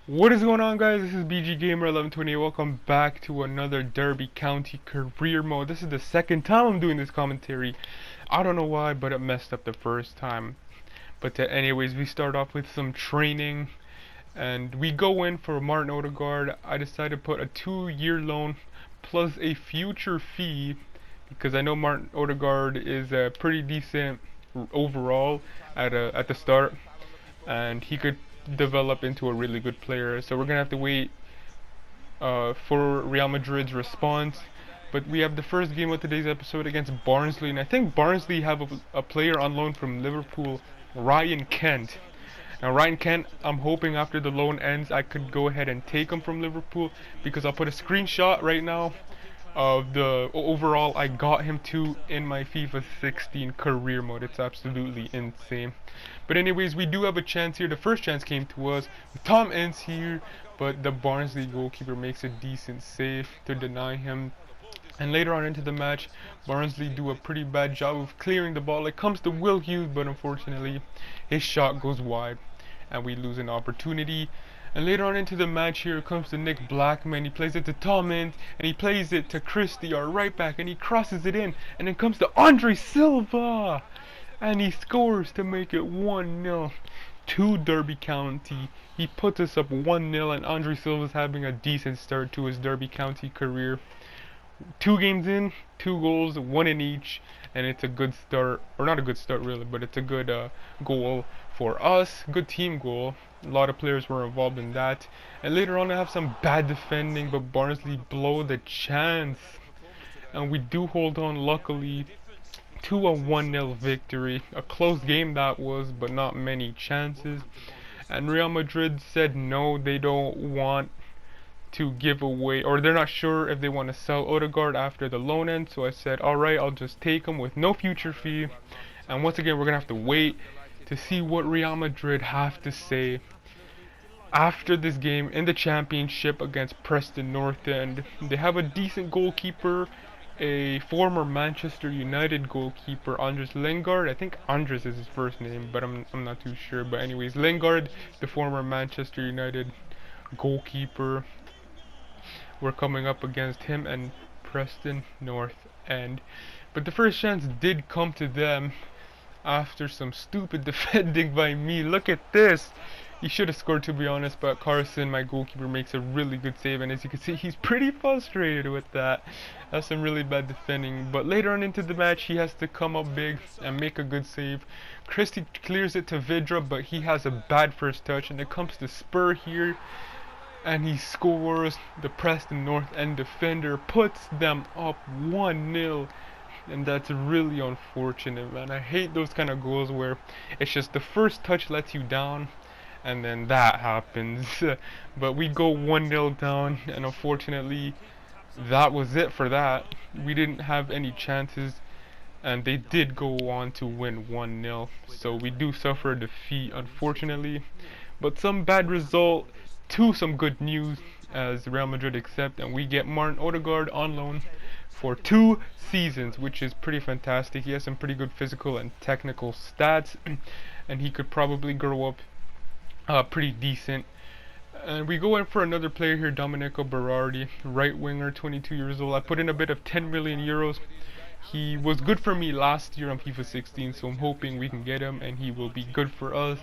What is going on, guys? This is BG Gamer 1128. Welcome back to another Derby County career mode. This is the second time I'm doing this commentary. I don't know why, but it messed up the first time. But anyways, we start off with some training, and we go in for Martin Odegaard. I decided to put a 2-year loan plus a future fee because I know Martin Odegaard is pretty decent overall at the start, and he could develop into a really good player. So we're gonna have to wait for Real Madrid's response. But we have the first game of today's episode against Barnsley, and I think Barnsley have a player on loan from Liverpool, Ryan Kent. Now Ryan Kent, I'm hoping after the loan ends I could go ahead and take him from Liverpool, because I'll put a screenshot right now of the overall I got him to in my FIFA 16 career mode. It's absolutely insane. But anyways, we do have a chance here. The first chance came to us with Tom Ince here, but the Barnsley goalkeeper makes a decent save to deny him. And later on into the match, Barnsley do a pretty bad job of clearing the ball. It comes to Will Hughes, but unfortunately his shot goes wide and we lose an opportunity. And later on into the match here, it comes to Nick Blackman. He plays it to Tom Ince, and he plays it to Christie, our right back, and he crosses it in. And then comes to Andre Silva, and he scores to make it 1-0 to Derby County. He puts us up 1-0, and Andre Silva's having a decent start to his Derby County career. 2 games in, 2 goals, 1 in each, and it's a good start, or not a good start really, but it's a good goal for us, good team goal. A lot of players were involved in that. And later on I have some bad defending, but Barnsley blow the chance, and we do hold on luckily to a 1-0 victory. A close game that was, but not many chances. And Real Madrid said no, they don't want to give away, or they're not sure if they want to sell Odegaard after the loan end. So I said, alright, I'll just take him with no future fee. And once again, we're gonna have to wait to see what Real Madrid have to say after this game in the championship against Preston North End. They have a decent goalkeeper, a former Manchester United goalkeeper, Andres Lingard. I think Andres is his first name, but I'm not too sure. But anyways, Lingard, the former Manchester United goalkeeper. We're coming up against him and Preston North End. But the first chance did come to them after some stupid defending by me. Look at this. He should have scored, to be honest, but Carson, my goalkeeper, makes a really good save, and as you can see, he's pretty frustrated with that. That's some really bad defending. But later on into the match, he has to come up big and make a good save. Christie clears it to Vidra, but he has a bad first touch, and it comes to Spur here, and he scores. The Preston North End defender puts them up 1-0. And that's really unfortunate, man. I hate those kind of goals where it's just the first touch lets you down, and then that happens. But we go 1-0 down, and unfortunately that was it for that. We didn't have any chances, and they did go on to win 1-0. So we do suffer a defeat, unfortunately. But some bad result to some good news, as Real Madrid accept, and we get Martin Odegaard on loan for 2 seasons, which is pretty fantastic. He has some pretty good physical and technical stats, and he could probably grow up pretty decent. And we go in for another player here, Domenico Berardi, right winger, 22 years old. I put in a bit of 10 million euros. He was good for me last year on FIFA 16, so I'm hoping we can get him and he will be good for us.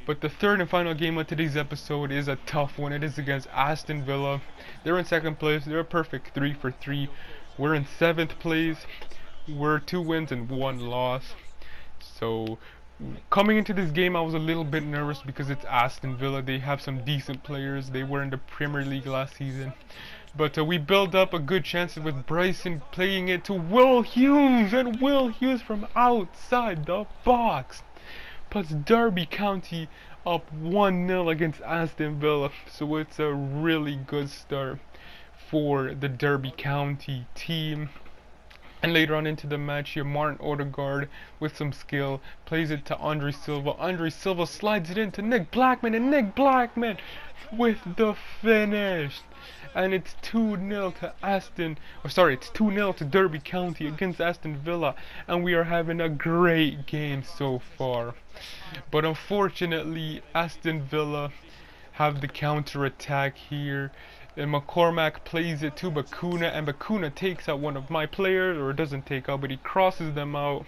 But the third and final game of today's episode is a tough one. It is against Aston Villa. They're in second place. They're a perfect 3 for 3. We're in 7th place. We're 2 wins and 1 loss. So coming into this game, I was a little bit nervous because it's Aston Villa. They have some decent players. They were in the Premier League last season. But we build up a good chance with Bryson playing it to Will Hughes, and Will Hughes from outside the box puts Derby County up 1-0 against Aston Villa. So it's a really good start for the Derby County team. And later on into the match here, Martin Odegaard with some skill plays it to Andre Silva. Andre Silva slides it into Nick Blackman, and Nick Blackman with the finish. And it's 2-0 to it's 2-0 to Derby County against Aston Villa, and we are having a great game so far. But unfortunately, Aston Villa have the counter attack here. And McCormack plays it to Bacuna, and Bacuna takes out one of my players, or doesn't take out, but he crosses them out.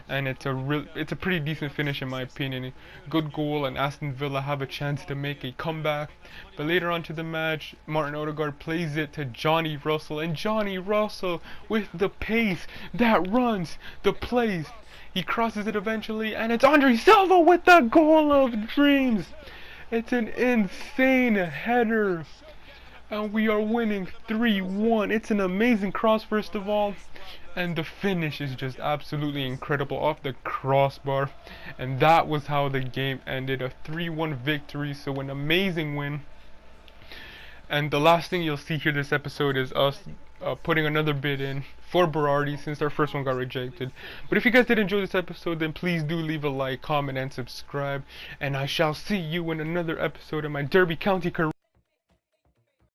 And it's a pretty decent finish in my opinion. Good goal, and Aston Villa have a chance to make a comeback. But later on to the match, Martin Odegaard plays it to Johnny Russell, and Johnny Russell with the pace that runs the plays. He crosses it eventually, and it's Andre Silva with the goal of dreams. It's an insane header. And we are winning 3-1. It's an amazing cross, first of all. And the finish is just absolutely incredible off the crossbar. And that was how the game ended. A 3-1 victory. So an amazing win. And the last thing you'll see here this episode is us putting another bid in for Berardi since our first one got rejected. But if you guys did enjoy this episode, then please do leave a like, comment, and subscribe. And I shall see you in another episode of my Derby County career.